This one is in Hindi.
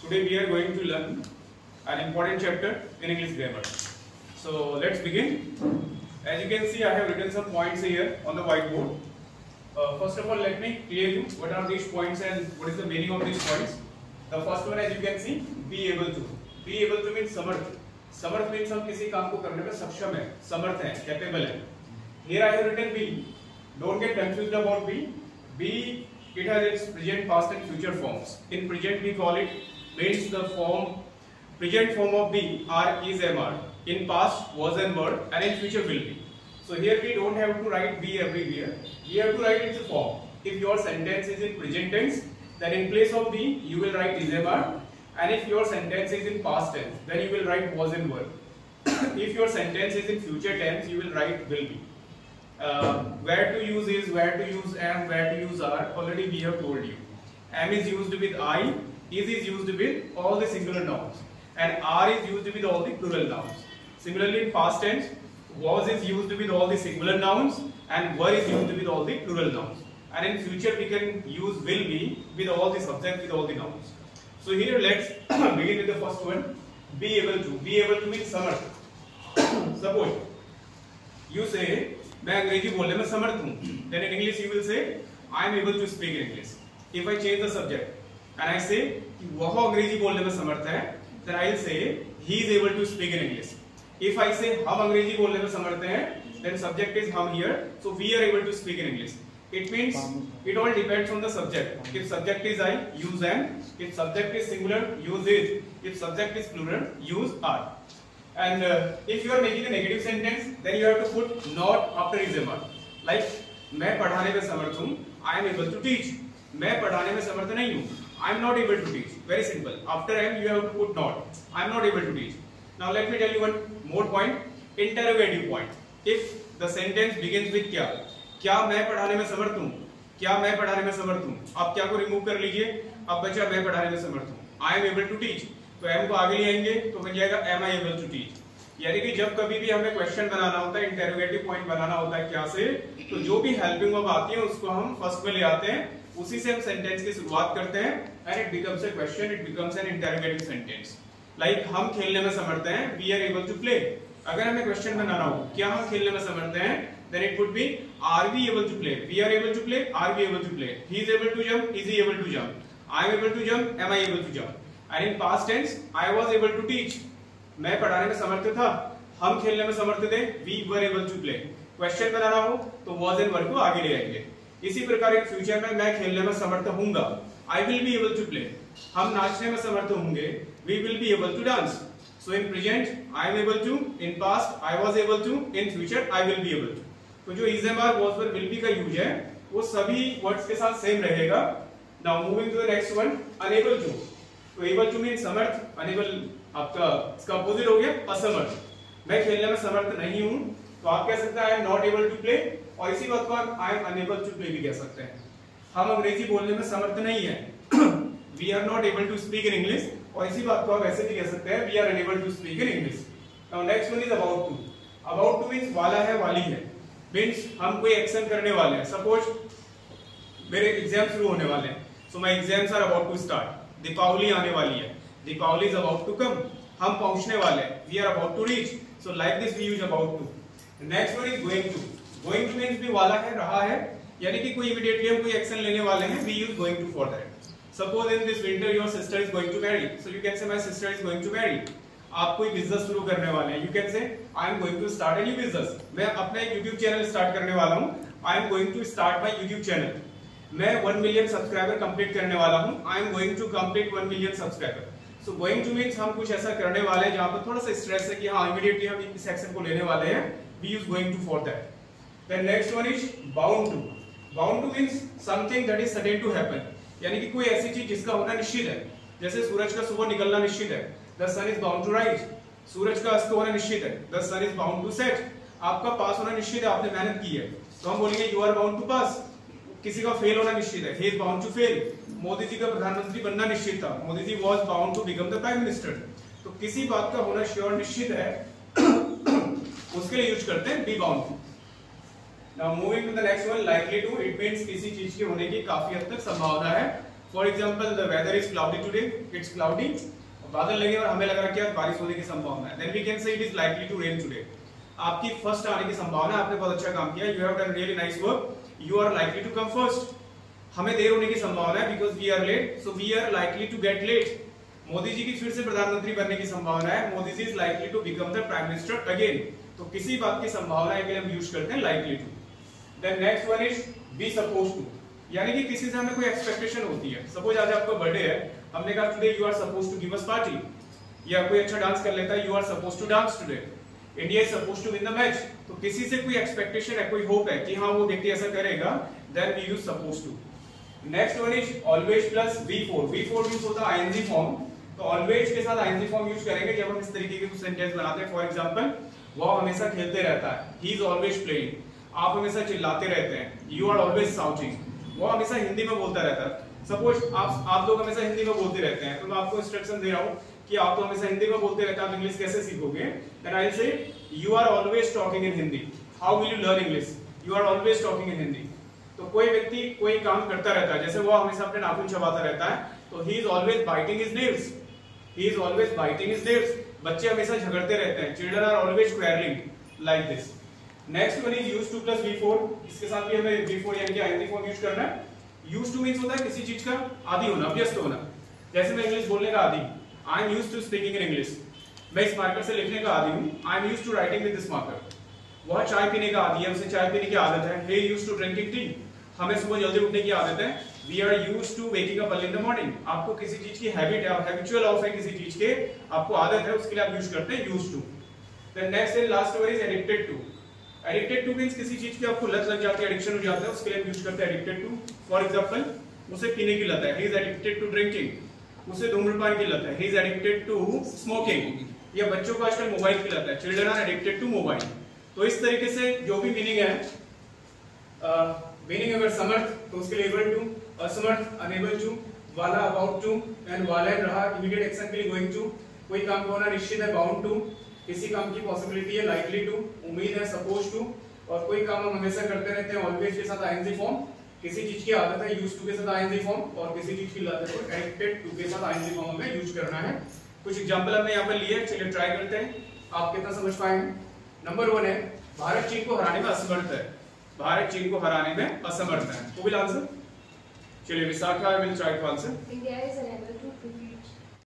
Today we are going to learn an important chapter in English grammar. So let's begin. As you can see, I have written some points here on the whiteboard. First of all, let me clear you what are these points and what is the meaning of these points. The first one, as you can see, be able to. Be able to means Samarth. Samarth means हम किसी काम को करने में सक्षम है, समर्थ है, capable है. Here I have written be. Don't get confused about be. Be, it has its present, past and future forms. In present we call it means the form, present form of be are, is, am, are. In past was and were, and in future will be. So here we don't have to write be everywhere. We have to write its form. If your sentence is in present tense, then in place of be you will write is, am, are. And if your sentence is in past tense, then you will write was and were. If your sentence is in future tense, you will write will be. Where to use is, where to use am, where to use are, already we have told you. Am is used with I, is used with all the singular nouns, and are is used with all the plural nouns. Similarly, in past tense, was is used with all the singular nouns, and were is used with all the plural nouns. And in future, we can use will be with all the subject, with all the nouns. So here, let's begin with the first one. Be able to. Be able to means Samarth. Suppose you say, मैं अंग्रेजी बोलने में समर्थ हूँ. Then in English you will say, I am able to speak in English. If I change the subject and I say कि वह अंग्रेजी बोलने में समर्थ है, then I will say he is able to speak in English. If I say हम अंग्रेजी बोलने में समर्थ हैं, then subject is हम here, so we are able to speak in English. It means it all depends on the subject. If subject is I, use am. If subject is singular, use is. If subject is plural, use are. And if you are making a negative sentence, then you have to put not after is, am, are. Like मैं पढ़ाने में समर्थ हूँ, I am able to teach. मैं पढ़ाने में समर्थ नहीं हूँ, I am not able to teach. Very simple. After am you have to put not. I am not able to teach. Now let me tell you one more point. Interrogative point. If the sentence begins with क्या, क्या मैं पढ़ाने में समर्थ हूँ, क्या मैं पढ़ाने में समर्थ हूँ. आप क्या को रिमूव कर लीजिए. अब बचा मैं पढ़ाने में समर्थ हूँ. I am able to teach. तो एम को आगे ले आएंगे तो बन जाएगा am I able to teach. यानी कि जब कभी भी हमें क्वेश्चन बनाना होता है, इंटरोगेटिव पॉइंट बनाना होता है क्या से, तो जो भी हेल्पिंग वर्ब आती है उसको हम फर्स्ट में ले आते हैं, उसी से हम सेंटेंस की शुरुआत करते हैं and it becomes a question, it becomes an interrogative sentence. Like हम खेलने में समर्थ हैं, we are able to play. अगर हमें क्वेश्चन बनाना हो क्या हम खेलने में समर्थ हैं, then it would be are we able to play. We are able to play, are we able to play. He is able to jump, is he able to jump. I am able to jump, am I able to jump. And in past tense, I was able to teach. मैं पढ़ाने में समर्थ था, हम खेलने में समर्थ थे, we were able to play. Question बनाना हो तो was and were को आगे ले आएंगे. इसी प्रकार इन फ्यूचर में मैं खेलने में समर्थ होऊंगा, I will be able to play. हम नाचने में समर्थ होंगे, we will be able to dance. So in present, I am able to, in past, I was able to, in future, I will be able to. तो जो is, am, are, was, were, will be का यूज है, वो सभी वर्ड्स के साथ सेम रहेगा. Now moving to the next one, unable to. तो able to mean Samarth, unable आपका इसका अपोजिट हो गया असमर्थ. मैं खेलने में समर्थ नहीं हूँ, तो आप कह सकते हैं I am not able to play, और इसी बात को आप I am unable to play भी कह सकते हैं. हम अंग्रेजी बोलने में समर्थ नहीं है, we are not able to speak in English, और इसी बात को आप ऐसे भी कह सकते हैं we are unable to speak in English. Now next one is about to. About to means वाला है, वाली है. Means हम कोई एक्शन करने वाले हैं. Suppose मेरे एग्जाम शुरू होने वाले हैं, so my exams are about to start. Deepawali आने वाली है, Deepawali is about to come. हम पहुंचने वाले हैं, we are about to reach. So like this we use about to. The next one is going to. Going to means भी वाला है, रहा है, यानी कि कोई immediately हम कोई एक्शन लेने वाले हैं, we use going to for that. Suppose in this winter your sister is going to marry, so you can say my sister is going to marry. आप कोई बिजनेस शुरू करने वाले हैं, you can say I am going to start a new business. मैं अपना एक YouTube चैनल स्टार्ट करने वाला हूँ, I am going to start my YouTube channel. मैं 1 मिलियन सब्सक्राइबर कंप्लीट करने वाला हूँ, I am going to complete 1 million subscriber. So going to means हम कुछ ऐसा करने वाले हैं जहाँ पर थोड़ा सा स्ट्रेस है कि हाँ इमीडिएटली हम इस एक्शन को लेने वाले हैं, we use going to for that. Then next one is bound to. Bound to means something that is certain to happen. यानी कि कोई ऐसी चीज जिसका होना निश्चित है, जैसे सूरज का सुबह निकलना निश्चित है, the sun is bound to rise. सूरज का अस्त होना निश्चित है, the sun is bound to set. आपका पास होना निश्चित है, आपने मेहनत की है, तो हम बोलेंगे you are bound to pass. किसी का फेल होना निश्चित है, he is bound to fail. Modi ji का प्रधानमंत्री बनना निश्चित था, Modi ji was bound to become the prime minister. तो किसी बात का होना श्योर निश्चित है, उसके लिए यूज करते हैं be bound to. Now moving to the next one, likely to. It means किसी चीज के होने की काफी हद तक संभावना है, for example the weather is cloudy today, it's cloudy, बादल लगे और हमें लग रहा है कि बारिश होने की संभावना है, then we can say it is likely to rain today. आपकी फर्स्ट आने की संभावना है, आपने बहुत अच्छा काम किया, you have done really nice work, you are likely to come first. हमें देर होने की संभावना है because we are late, so we are likely to get late. Modi ji की फिर से प्रधानमंत्री बनने की संभावना है, Modi ji is likely to become the prime minister again. तो किसी बात की संभावना के लिए हम यूज करते हैं likely to. Then next one is be suppose to, यानी कि किसी से हमें कोई एक्सपेक्टेशन होती है। सपोज आज आपका बर्थडे है, हमने कहा today you are suppose to give us party, या कोई अच्छा डांस कर लेता है, you are suppose to dance today, India is suppose to win the match. तो किसी से कोई एक्सपेक्टेशन है, कोई होप है कि हाँ वो व्यक्ति ऐसा करेगा, then we use suppose to. Next one is always plus V4। V4 use होता है ING फॉर्म, तो ऑलवेज के साथ ING फॉर्म यूज करेंगे जब हम इस तरीके के सेंटेंस बनाते हैं। फॉर एग्जांपल, वो हमेशा खेलते रहता है, ही इज ऑलवेज प्लेइंग, आप हमेशा चिल्लाते रहते हैं, यू आर ऑलवेज शाउटिंग, वो हमेशा हिंदी में बोलता रहता है। सपोज आप लोग हमेशा हिंदी में बोलते रहते हैं, तो मैं आपको इंस्ट्रक्शन दे रहा हूं कि आप तो हमेशा हिंदी में बोलते रहते हैं, आप इंग्लिश कैसे सीखोगे? Then I will say you are always talking in Hindi. How will you learn English? You are always talking in Hindi. तो कोई व्यक्ति कोई काम करता रहता है, जैसे वो हमेशा अपने नाखून चबाता रहता है, तो he is always biting his nails, he is always biting his nails. बच्चे हमेशा झगड़ते रहते हैं, children are always quarreling like this. Next one is used to plus V4, इसके साथ भी हमें V4 यानी कि ING फॉर्म यूज करना है। यूज्ड टू मींस होता है किसी चीज का आदी होना, अभ्यस्त होना। जैसे मैं इंग्लिश बोलने का आदी, I am used to speaking in English, मैं इस मार्कर से लिखने का आदी हूं, I am used to writing with this marker. वह चाय पीने का आदी है, उसे चाय पीने की आदत है, he used to drinking T, हमें सुबह जल्दी उठने की आदत है, we are used to waking up early in the morning। आपको किसी चीज की हैबिट है, हैबिचुअल ऑफ है किसी चीज के, आपको आदत है, उसके लिए आप यूज करते हैं used to। Then next and last word is addicted to। addicted to means किसी चीज की आपको लत लग जाती है, एडिक्शन हो जाता है, उसके लिए यूज करते हैं addicted to। फॉर एग्जांपल, उसे पीने की लत है, he is addicted to drinking, उसे धूम्रपान की लत है, he is addicted to smoking, या बच्चों को आजकल मोबाइल की लत है, children are addicted to mobile। तो इस तरीके से जो भी मीनिंग है, मीनिंग अगर समर्थ तो उसके लिए एबल टू, असमर्थ अनेबल टू, वाला अबाउट टू, एंड वाला रहा इमीडिएट एक्शन के लिए गोइंग टू, कोई काम का होना निश्चित है बाउंड टू, किसी काम की पॉसिबिलिटी है लाइकली टू, उम्मीद है सपोज टू, और कोई काम हम हमेशा करते रहते हैं ऑलवेज के साथ ING फॉर्म, किसी चीज की आदत है यूज्ड टू के साथ ING फॉर्म, और किसी चीज की लत है तो एडिक्टेड टू के साथ ING फॉर्म हमें यूज करना है। कुछ एग्जांपल हमने यहाँ पर लिए, चलिए ट्राई करते हैं आप कितना समझ पाएंगे। नंबर 1 है, भारत चीन को हराने में असमर्थ है, भारत चीन को हराने में असमर्थ है। तो विल आंसर, चलिए Vishakha will try to answer. India is